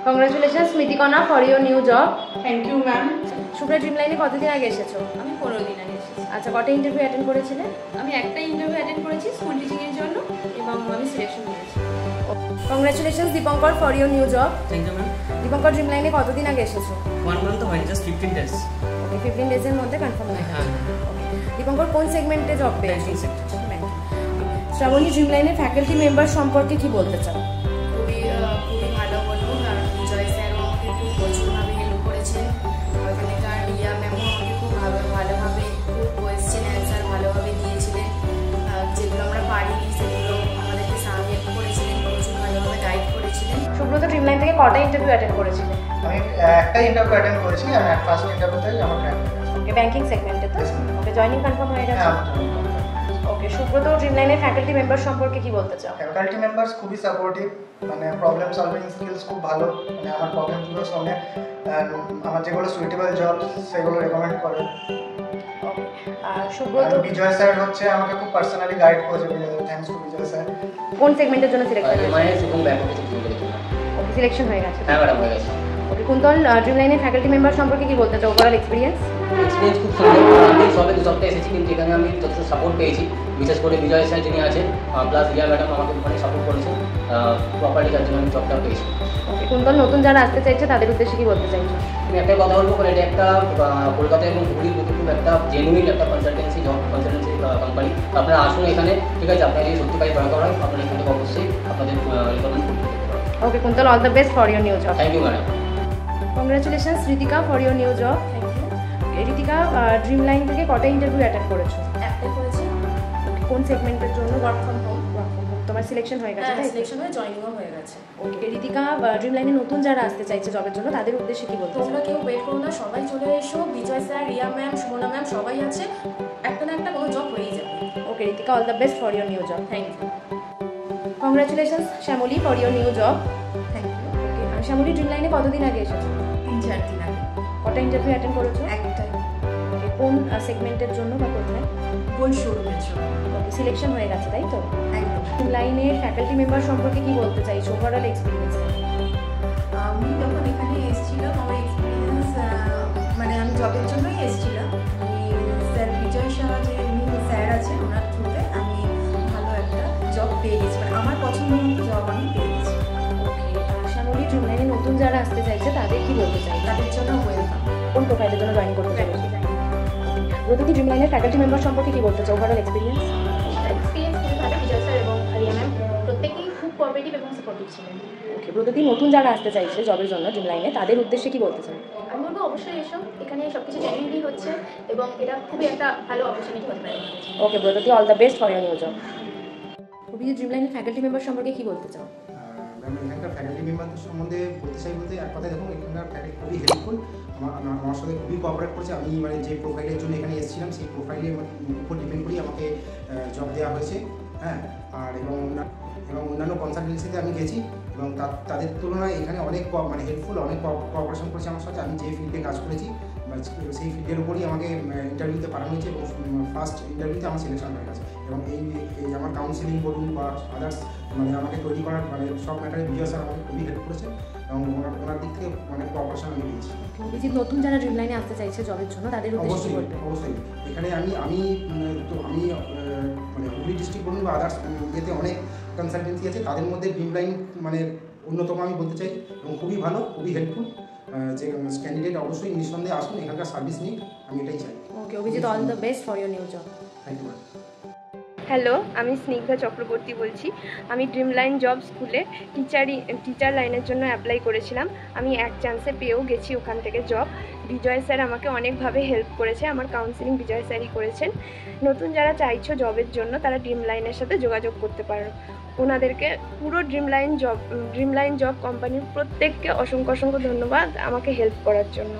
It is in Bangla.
Congratulation Smritikana for your new job. Thank you ma'am. Shubhra ড্রিমলাইনে কতদিন আগে এসেছো? আমি 15 দিন আগে এসেছি। আচ্ছা, কটা ইন্টারভিউ অ্যাটেন্ড করেছিলে? আমি একটা ইন্টারভিউ অ্যাটেন্ড করেছি স্কুল টিচিংয়ের জন্য এবং আমি সিলেকশন হয়েছি। Congratulation Dipankar for your new job. Thank you ma'am. Dipankar ড্রিমলাইনে কতদিন আগে এসেছো? 1 month হয়, জাস্ট 15 days। ওকে, 15 ডেজের মধ্যে কনফার্ম হয়ে হ্যাঁ। দীপঙ্কর কোন সেগমেন্টে জব পেয়েছো? Banking sector. শ্রাবণী ড্রিমলাইনের ফ্যাকাল্টি মেম্বার সম্পর্কে কি বলতে চাও? খুবই ভালো বলবো, কারণ বিজয় স্যারও আমাকে খুব প্রচুরভাবে হেল্প করেছেন। ওখানকার রিয়া ম্যামও আমাকে খুব ভালোভাবে খুব কোয়েশ্চেন অ্যান্সার ভালোভাবে দিয়েছিলেন। যেগুলো আমরা পারিনি সেগুলো আমাদেরকে হেল্প করেছিলেন, প্রচুর ভালোভাবে গাইড করেছিলেন। সুব্রত ড্রিমলাইন থেকে কটা ইন্টারভিউ অ্যাটেন্ড করেছিলে? আমি একটা ইন্টারভিউ অ্যাটেন্ড করেছি, আর ফার্স্ট ইন্টারভিউতেই আমার ক্র্যাক হয়ে গেছে। ওকে, ব্যাংকিং সেগমেন্টে তো? ওকে, জয়েনিং কনফার্ম হয়ে গেছে? হ্যাঁ। ওকে, সুব্রত ড্রিমলাইনের ফ্যাকাল্টি মেম্বার সম্পর্কে কি বলতে চাও? ফ্যাকাল্টি মেম্বার্স খুবই সাপোর্টিভ, মানে প্রবলেম সলভিং স্কিলস খুব ভালো, মানে আমার প্রবলেমগুলো শোনে, আমার যেগুলো সুইটেবল জব সেগুলো রেকমেন্ড করে। ওকে, সুব্রত বিজয় স্যার হচ্ছে আমাকে খুব পার্সোনালি গাইড করেছে, থ্যাঙ্কস টু বিজয় স্যার। কোন সেগমেন্টের জন্য সিলেক্ট হয়েছে? এমআইএস এবং ব্যাংক অফিস থেকে। ওকে, সিলেকশন হয়ে গেছে? হ্যাঁ ম্যাডাম, হয়ে গেছে। ওকে, কুন্তল ড্রিমলাইনের ফ্যাকাল্টি মেম্বার সম্পর্কে কি বলতে চাও? Overall experience? এক্সপিরিয়েন্স খুব সুন্দর। আমি সবে 2 সপ্তাহে এসেছি, কিন্তু এখানে আমি যথেষ্ট সাপোর্ট পেয়েছি, বিশেষ করে বিজয় স্যার যিনি আছেন, প্লাস রিয়া ম্যাডাম আমাকে ওখানে সাপোর্ট করেছেন প্রপার্টি, যার জন্য আমি জবটা পেয়েছি। ওকে, কুন্তল নতুন যারা আসতে চাইছে তাদের উদ্দেশ্যে কি বলতে চাইছো? আমি একটাই কথা বলবো, কারণ এটা একটা কলকাতা এবং হুগলির মধ্যে খুব একটা জেনুইন একটা কনসালটেন্সি জব, কনসালটেন্সি কোম্পানি। আপনারা আসুন এখানে, ঠিক আছে? আপনারা যদি সত্যিকারই দরকার হয় আপনারা এখান থেকে অবশ্যই আপনাদের রিকমেন্ড করতে পারেন। Okay Kuntal, all the best for your new job. Thank you madam. Congratulation Ritika for your new job. Thank you. Ritika Dreamline থেকে কটা ইন্টারভিউ অ্যাটেন্ড করেছো? অ্যাপ্লাই করেছি ওকে, কোন সেগমেন্টের জন্য? Work from home. তোমার সিলেকশন হয়ে গেছে? হ্যাঁ, সিলেকশন হয়ে জয়েনিংও হয়ে গেছে। ওকে, ঋতিকা ড্রিমলাইনে নতুন যারা আসতে চাইছে জবের জন্য তাদের উদ্দেশ্যে কি বলতে চাও? তোমরা কেউ ওয়েট করো না, সবাই চলে এসো। Bijay sir, Riya ma'am, Sumana ma'am সবাই আছে, একটা না একটা কোনো জব হয়েই যাবে। Okay Ritika, all the best for your new job. Thank you. Congratulation Shyamali for your new job. Thank you. Okay, Shyamali ড্রিমলাইনে কতদিন আগে এসেছো? 3-4 দিন আগে। কটা ইন্টারভিউ অ্যাটেন্ড করেছো? একটাই। ওকে, কোন সেগমেন্টের জন্য বা কোথায়? গোল্ড শোরুমের জন্য। ওকে, সিলেকশন হয়ে গেছে তাই তো? একদম। ড্রিমলাইনের ফ্যাকাল্টি মেম্বার সম্পর্কে কি বলতে চাইছো? Overall experience? আমি যখন এখানে এসেছিলাম আমার এক্সপিরিয়েন্স, মানে আমি জবের জন্যই এসেছিলাম। আমি স্যার বিজয় শাহ যে উনি স্যার আছেন ওনার থ্রুতে আমি ভালো একটা জব পেয়ে গেছি, মানে আমার পছন্দ মতো জব আমি পেয়ে গেছি। ওকে, শ্যামলী ড্রিমলাইনে নতুন যারা আসতে চাইছে তাদের কি বলতে চাই? তাদের জন্য ওয়েলকাম। কোন প্রোফাইলের জন্য জয়েন করতে চাইছো? প্রতিটি ড্রিমলাইনের ফ্যাকাল্টি মেম্বার সম্পর্কে কি বলতে চাও? Overall experience? এক্সপিরিয়েন্স খুবই ভালো। বিজয় স্যার এবং রিয়া ম্যাম প্রত্যেকেই খুব কোঅপারেটিভ এবং সাপোর্টিভ ছিলেন। ওকে, প্রতিটি নতুন যারা আসতে চাইছে জবের জন্য ড্রিমলাইনে তাদের উদ্দেশ্যে কি বলতে চাই? আমি বলবো অবশ্যই এসো, এখানে সব কিছু জেনুইনলি হচ্ছে এবং এটা খুবই একটা ভালো অপরচুনিটি হতে পারে। Okay Bratati, all the best for your new job. Abhijit ড্রিমলাইনের ফ্যাকাল্টি মেম্বার সম্পর্কে কি বলতে চাও? ম্যাম, এখানকার ফ্যাকাল্টি মেম্বারদের সম্বন্ধে বলতে চাই বলতে এক কথায় দেখুন, এখানকার ফ্যাকাল্টি খুবই হেল্পফুল, আমার সাথে খুবই কোঅপারেট করছে। আমি মানে যে প্রোফাইলের জন্য এখানে এসেছিলাম সেই প্রোফাইলের উপর ডিপেন্ড করেই আমাকে জব দেওয়া হয়েছে। হ্যাঁ, আর এবং অন্যান্য কনসালটেন্সিতে আমি গেছি এবং তাদের তুলনায় এখানে অনেক মানে হেল্পফুল, অনেক কোঅপারেশন করেছে আমার সাথে। আমি যে ফিল্ডে কাজ করেছি সেই ফিল্ডের উপরই আমাকে ইন্টারভিউতে পাঠানো হয়েছে এবং ফার্স্ট ইন্টারভিউতে আমার সিলেকশন হয়ে গেছে। এবং এই আমার কাউন্সিলিং বলুন বা আদার্স মানে আমাকে তৈরি করার মানে সব ম্যাটারে বিজয় স্যার আমাকে খুবই হেল্প করেছে এবং ওনার দিক থেকে অনেক কোঅপারেশন আমি পেয়েছি। অভিজিৎ, নতুন যারা ড্রিমলাইনে আসতে চাইছে জবের জন্য তাদের উদ্দেশ্যে বলবে? অবশ্যই এখানে আমি মানে হুগলি ডিস্ট্রিক্ট বলুন বা আদার্স ইয়েতে অনেক কনসালটেন্সি আছে, তাদের মধ্যে ড্রিমলাইন মানে অন্যতম আমি বলতে চাই এবং খুবই ভালো, খুবই হেল্পফুল। যে ক্যান্ডিডেট অবশ্যই নিঃসন্দেহে আসুন, এখানকার সার্ভিস নিক, আমি এটাই চাই। Okay Abhijit, all the best for your new job. Thank you. Hello, আমি স্নিগ্ধা চক্রবর্তী বলছি। আমি ড্রিমলাইন জব স্কুলে টিচার লাইনের জন্য অ্যাপ্লাই করেছিলাম। আমি এক চান্সে পেয়েও গেছি ওখান থেকে জব। বিজয় স্যার আমাকে অনেকভাবে হেল্প করেছে, আমার কাউন্সিলিং বিজয় স্যারই করেছেন। নতুন যারা চাইছো জবের জন্য তারা ড্রিমলাইনের সাথে যোগাযোগ করতে পারো। ওনাদেরকে পুরো ড্রিমলাইন জব কোম্পানির প্রত্যেককে অসংখ্য ধন্যবাদ আমাকে হেল্প করার জন্য।